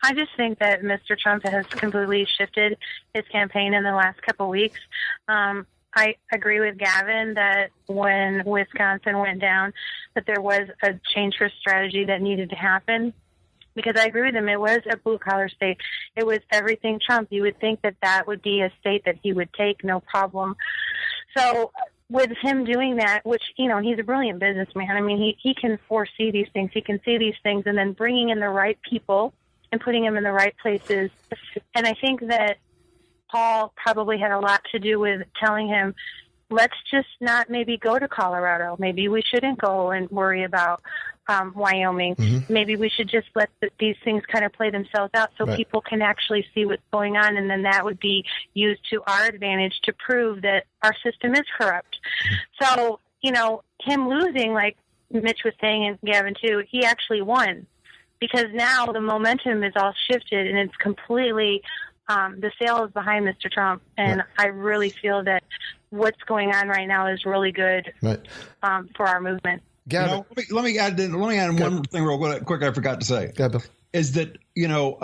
I just think that Mr. Trump has completely shifted his campaign in the last couple of weeks. I agree with Gavin that when Wisconsin went down, that there was a change for strategy that needed to happen. Because I agree with him, it was a blue-collar state. It was everything Trump. You would think that that would be a state that he would take, no problem. So with him doing that, which, you know, he's a brilliant businessman. I mean, he can foresee these things. He can see these things, and then bringing in the right people and putting them in the right places. And I think that Paul probably had a lot to do with telling him, let's just not maybe go to Colorado. Maybe we shouldn't go and worry about Wyoming. Mm-hmm. Maybe we should just let these things kind of play themselves out so people can actually see what's going on, and then that would be used to our advantage to prove that our system is corrupt. So, you know, him losing, like Mitch was saying and Gavin too, he actually won because now the momentum is all shifted and it's completely the sale is behind Mr. Trump, and I really feel that what's going on right now is really good for our movement. Gavin, let me add one thing real quick. I forgot to say is that, you know,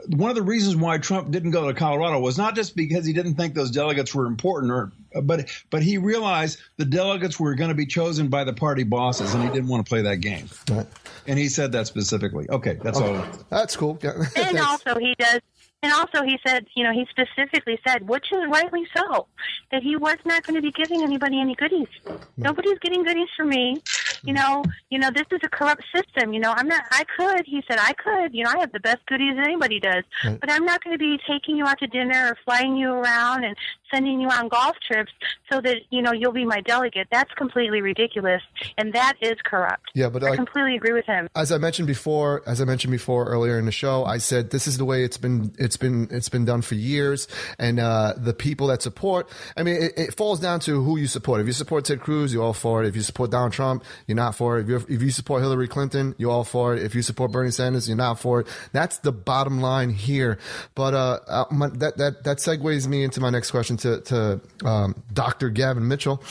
one of the reasons why Trump didn't go to Colorado was not just because he didn't think those delegates were important, but he realized the delegates were going to be chosen by the party bosses, and he didn't want to play that game. Right. And he said that specifically. Okay, that's all. That's cool. And also he does. And also he said, you know, he specifically said, which is rightly so, that he was not going to be giving anybody any goodies. Nobody's getting goodies from me. You know, this is a corrupt system. You know, he said, I could, you know, I have the best goodies that anybody does, but I'm not going to be taking you out to dinner or flying you around and sending you on golf trips so that, you know, you'll be my delegate. That's completely ridiculous. And that is corrupt. Yeah, but I completely agree with him. As I mentioned before earlier in the show, I said, this is the way it's been done for years. And, the people that support, I mean, it falls down to who you support. If you support Ted Cruz, you're all for it. If you support Donald Trump, you're not for it. If you support Hillary Clinton, you're all for it. If you support Bernie Sanders, you're not for it. That's the bottom line here. But that segues me into my next question to Dr. Gavin Mitchell.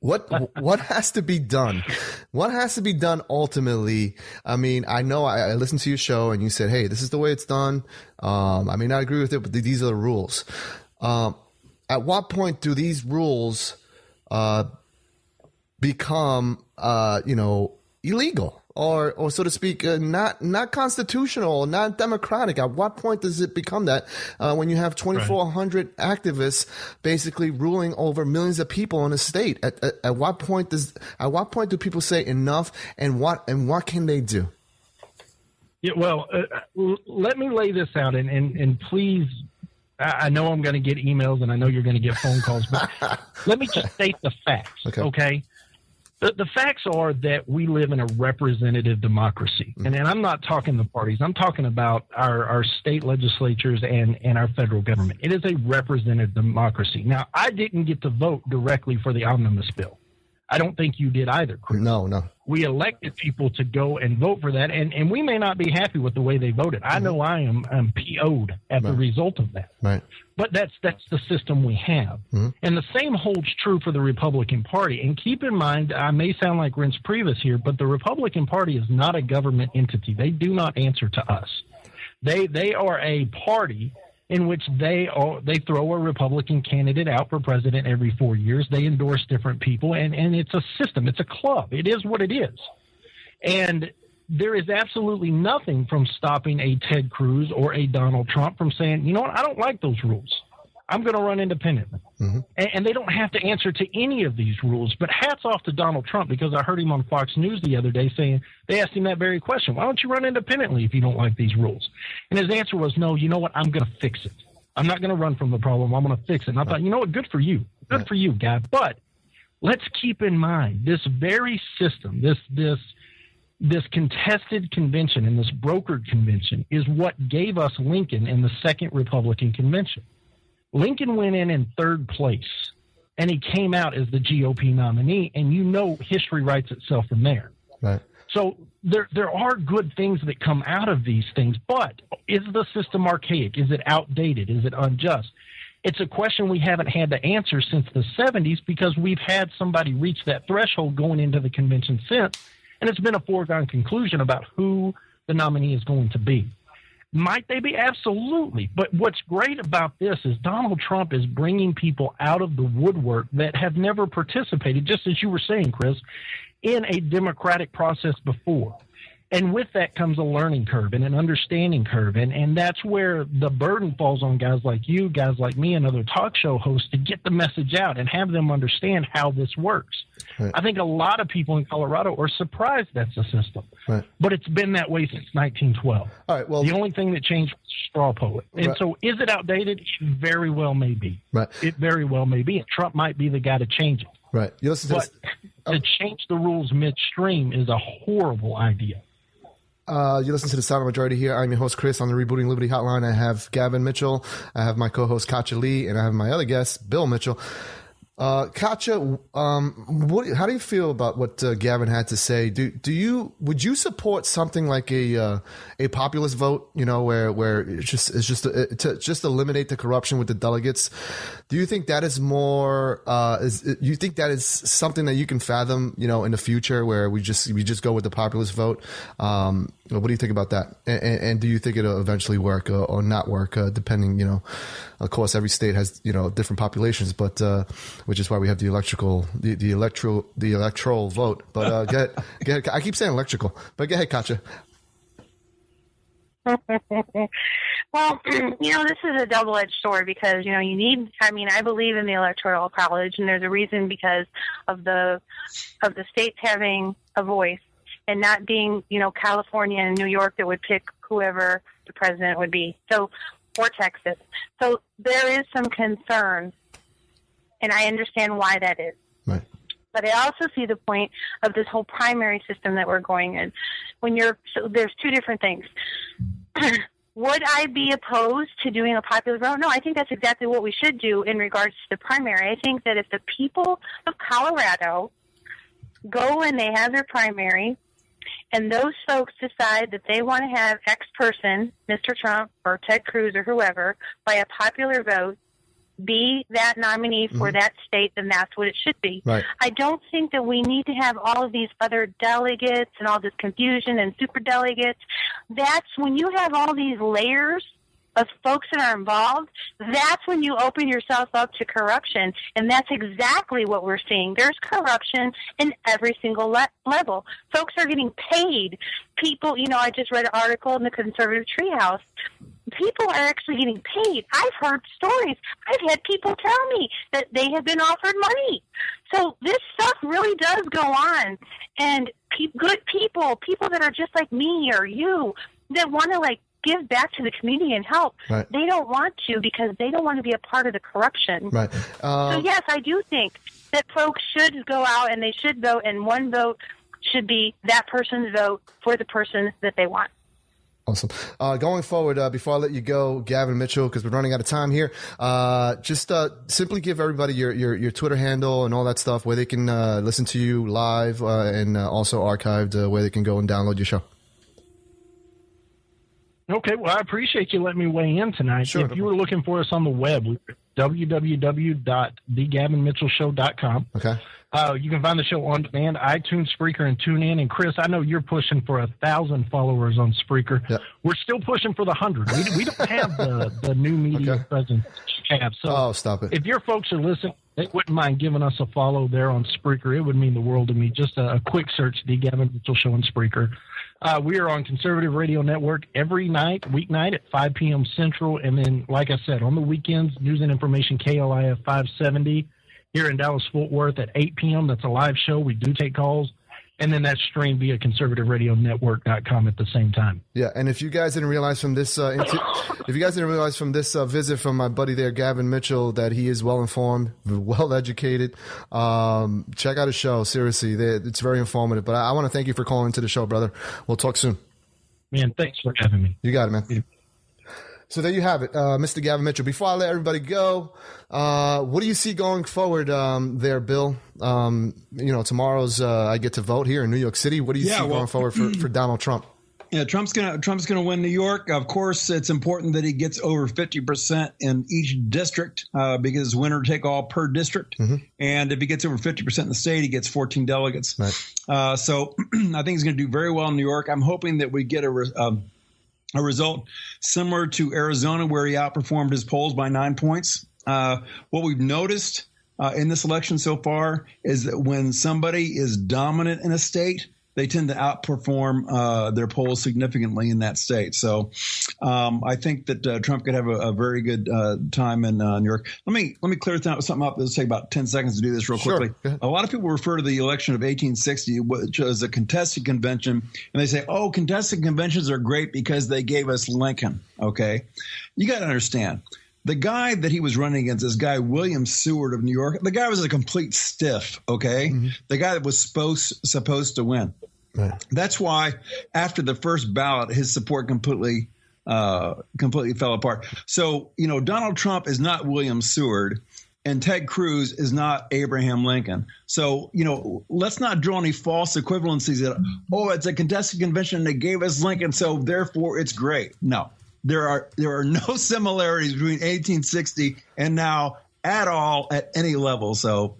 What has to be done? What has to be done ultimately? I mean, I know I listened to your show and you said, hey, this is the way it's done. I may not agree with it, but these are the rules. At what point do these rules become, illegal? Or so to speak, not constitutional, not democratic? At what point does it become that when you have 2,400 activists basically ruling over millions of people in a state? At what point do people say enough, and what can they do? Yeah, well, let me lay this out, and please, I know I'm going to get emails, and I know you're going to get phone calls, but let me just state the facts, okay? The facts are that we live in a representative democracy. And I'm not talking the parties. I'm talking about our state legislatures and our federal government. It is a representative democracy. Now, I didn't get to vote directly for the omnibus bill. I don't think you did either, Chris. No. We elected people to go and vote for that, and we may not be happy with the way they voted. I know I'm PO'd at the result of that. Right. But that's the system we have. And the same holds true for the Republican Party. And keep in mind, I may sound like Reince Priebus here, but the Republican Party is not a government entity. They do not answer to us. They are a party in which they throw a Republican candidate out for president every 4 years. They endorse different people, and it's a system. It's a club. It is what it is. And there is absolutely nothing from stopping a Ted Cruz or a Donald Trump from saying, you know what, I don't like those rules. I'm going to run independently. And they don't have to answer to any of these rules. But hats off to Donald Trump, because I heard him on Fox News the other day saying, they asked him that very question. Why don't you run independently if you don't like these rules? And his answer was, no, you know what? I'm going to fix it. I'm not going to run from the problem. I'm going to fix it. And I thought, you know what? Good for you. Good for you, guy. But let's keep in mind this very system, this contested convention and this brokered convention is what gave us Lincoln in the second Republican convention. Lincoln went in third place, and he came out as the GOP nominee, and history writes itself from there. Right. So there are good things that come out of these things, but is the system archaic? Is it outdated? Is it unjust? It's a question we haven't had to answer since the 70s because we've had somebody reach that threshold going into the convention since, and it's been a foregone conclusion about who the nominee is going to be. Might they be? Absolutely. But what's great about this is Donald Trump is bringing people out of the woodwork that have never participated, just as you were saying, Chris, in a democratic process before. And with that comes a learning curve and an understanding curve. And that's where the burden falls on guys like you, guys like me, and other talk show hosts to get the message out and have them understand how this works. Right. I think a lot of people in Colorado are surprised that's the system. Right. But it's been that way since 1912. All right, well, the only thing that changed was straw poll. And so is it outdated? It very well may be. Right. It very well may be. And Trump might be the guy to change it. Right. But to change the rules midstream is a horrible idea. You listen to the Silent Majority here. I'm your host, Chris. On the Rebooting Liberty Hotline, I have Gavin Mitchell. I have my co-host, Katja Lee, and I have my other guest, Bill Mitchell. Katja, how do you feel about what Gavin had to say? Would you support something like a populist vote? You know, where it's just to eliminate the corruption with the delegates. Do you think that is more? You think that is something that you can fathom? You know, in the future, where we just go with the populist vote. What do you think about that? And do you think it'll eventually work or not work? Depending, you know, of course, every state has different populations, but which is why we have the electoral vote. But go ahead. I keep saying electrical, but go ahead, Katja. Well, this is a double-edged sword because, I believe in the Electoral College, and there's a reason because of the states having a voice and not being, California and New York that would pick whoever the president would be. So, or Texas. So there is some concern, and I understand why that is. Right. But I also see the point of this whole primary system that we're going in. There's two different things. Would I be opposed to doing a popular vote? No, I think that's exactly what we should do in regards to the primary. I think that if the people of Colorado go and they have their primary, and those folks decide that they want to have X person, Mr. Trump or Ted Cruz or whoever, by a popular vote, be that nominee for that state, then that's what it should be. Right. I don't think that we need to have all of these other delegates and all this confusion and super delegates. That's when you have all these layers of folks that are involved, that's when you open yourself up to corruption. And that's exactly what we're seeing. There's corruption in every single level. Folks are getting paid. People, I just read an article in the Conservative Treehouse. People are actually getting paid. I've heard stories. I've had people tell me that they have been offered money. So this stuff really does go on. And good people that are just like me or you, that want to give back to the community and help. Right. They don't want to because they don't want to be a part of the corruption. Right. So yes, I do think that folks should go out and they should vote, and one vote should be that person's vote for the person that they want. Awesome. Going forward, before I let you go, Gavin Mitchell, because we're running out of time here, just simply give everybody your Twitter handle and all that stuff, where they can listen to you live and also archived, where they can go and download your show. Okay, well, I appreciate you letting me weigh in tonight. Sure, if you were looking for us on the web, www.thegavinmitchellshow.com. Okay. You can find the show on demand, iTunes, Spreaker, and TuneIn. And Chris, I know you're pushing for 1,000 followers on Spreaker. Yep. We're still pushing for the 100. We don't have the new media presence you have. So stop it. If your folks are listening, they wouldn't mind giving us a follow there on Spreaker. It would mean the world to me. Just a quick search, The Gavin Mitchell Show on Spreaker. We are on Conservative Radio Network every weeknight at 5 p.m. Central. And then, like I said, on the weekends, News and Information KLIF 570 here in Dallas-Fort Worth at 8 p.m. That's a live show. We do take calls. And then that's streamed via conservativeradionetwork.com at the same time. Yeah, and if you guys didn't realize from this visit from my buddy there, Gavin Mitchell, that he is well informed, well educated, check out his show. Seriously, it's very informative. But I want to thank you for calling into the show, brother. We'll talk soon. Man, thanks for having me. You got it, man. Yeah. So there you have it, Mr. Gavin Mitchell. Before I let everybody go, what do you see going forward there, Bill? Tomorrow's I get to vote here in New York City. What do you see going forward for Donald Trump? Yeah, Trump's gonna win New York. Of course, it's important that he gets over 50% in each district because winner take all per district. Mm-hmm. And if he gets over 50% in the state, he gets 14 delegates. Right. So I think he's going to do very well in New York. I'm hoping that we get a result similar to Arizona, where he outperformed his polls by 9 points. What we've noticed in this election so far is that when somebody is dominant in a state, they tend to outperform their polls significantly in that state. So I think that Trump could have a very good time in New York. Let me clear something up. It'll take about 10 seconds to do this real quickly. A lot of people refer to the election of 1860, which was a contested convention, and they say, oh, contested conventions are great because they gave us Lincoln. Okay. You got to understand. The guy that he was running against, this guy, William Seward of New York, the guy was a complete stiff, okay? Mm-hmm. The guy that was supposed to win. Right. That's why after the first ballot, his support completely fell apart. So, Donald Trump is not William Seward, and Ted Cruz is not Abraham Lincoln. So, let's not draw any false equivalencies that, it's a contested convention and they gave us Lincoln, so therefore it's great. No. There are no similarities between 1860 and now at all at any level. So,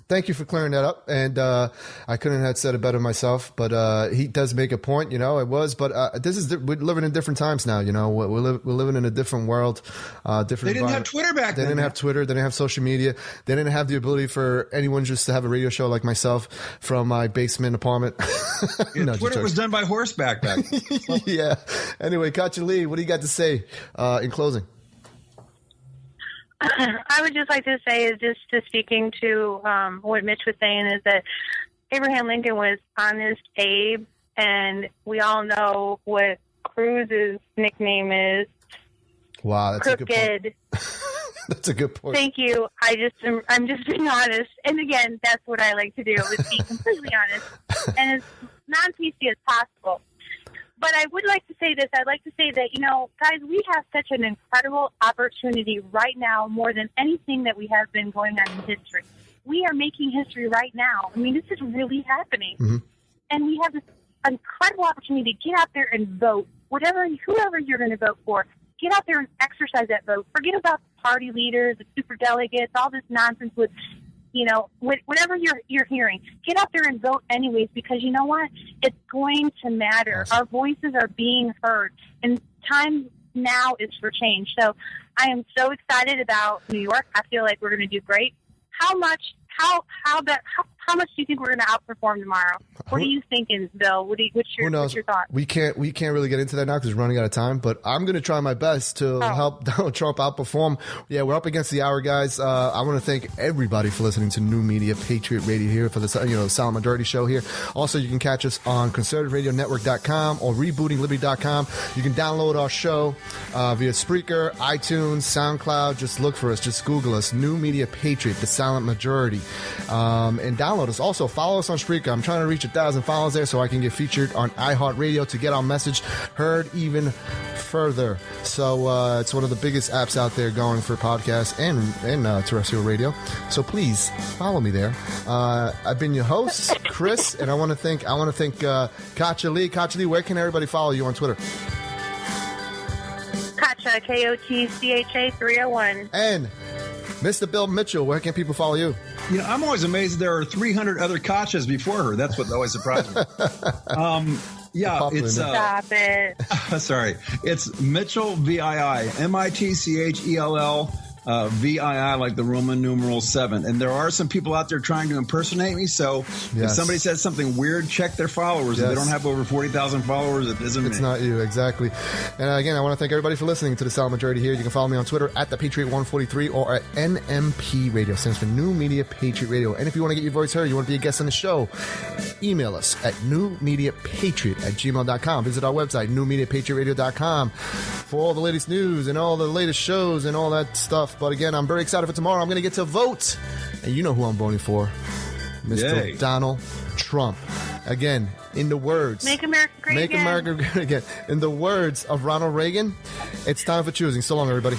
Thank you for clearing that up. And I couldn't have said it better myself, but he does make a point, it was. But we're living in different times now, We're living in a different world. They didn't have Twitter back then. They didn't have Twitter. They didn't have social media. They didn't have the ability for anyone just to have a radio show like myself from my basement apartment. No, Twitter was done by horseback back then. Yeah. Anyway, Katya Lee, what do you got to say in closing? I would just like to say, is just to speaking to what Mitch was saying, is that Abraham Lincoln was Honest Abe, and we all know what Cruz's nickname is. Wow, that's Crooked. A good point. That's a good point. Thank you. I'm just being honest, and again, that's what I like to do, is be completely honest and as non-PC as possible. But I would like to say this. I'd like to say that, guys, we have such an incredible opportunity right now, more than anything that we have been going on in history. We are making history right now. I mean, this is really happening. Mm-hmm. And we have this incredible opportunity to get out there and vote. Whoever you're going to vote for, get out there and exercise that vote. Forget about the party leaders, the superdelegates, all this nonsense with whatever you're hearing, get out there and vote anyways, because you know what? It's going to matter. Our voices are being heard, and time now is for change. So I am so excited about New York. I feel like we're going to do great. How much do you think we're going to outperform tomorrow? What are you thinking, Bill? What's your thought? We can't really get into that now because we're running out of time. But I'm going to try my best to help Donald Trump outperform. Yeah, we're up against the hour, guys. I want to thank everybody for listening to New Media Patriot Radio here for the Silent Majority Show here. Also, you can catch us on conservativeradionetwork.com or rebootingliberty.com. You can download our show via Spreaker, iTunes, SoundCloud. Just look for us. Just Google us. New Media Patriot, the Silent Majority. And download us. Also, follow us on Spreaker. I'm trying to reach 1,000 followers there so I can get featured on iHeartRadio to get our message heard even further. So it's one of the biggest apps out there going for podcasts and terrestrial radio. So please follow me there. I've been your host, Chris, and I want to thank Katya Lee. Katya Lee, where can everybody follow you on Twitter? Katya, KOTCHA 301. And Mr. Bill Mitchell, where can people follow you? I'm always amazed there are 300 other Katyas before her. That's what always surprises me. It's stop it. Sorry, it's Mitchell VII, MITCHELL VII, like the Roman numeral 7. And there are some people out there trying to impersonate me. So if somebody says something weird, check their followers. If they don't have over 40,000 followers, it isn't me. It's not you, exactly. And again, I want to thank everybody for listening to the Silent Majority here. You can follow me on Twitter at @thepatriot143 or at NMP Radio. Stands for New Media Patriot Radio. And if you want to get your voice heard, you want to be a guest on the show, email us at newmediapatriot@gmail.com. Visit our website, newmediapatriotradio.com, for all the latest news and all the latest shows and all that stuff. But again, I'm very excited for tomorrow. I'm going to get to vote. And you know who I'm voting for. Mr. Donald Trump. Again, in the words... Make America great again. Make America great again. In the words of Ronald Reagan, it's time for choosing. So long, everybody.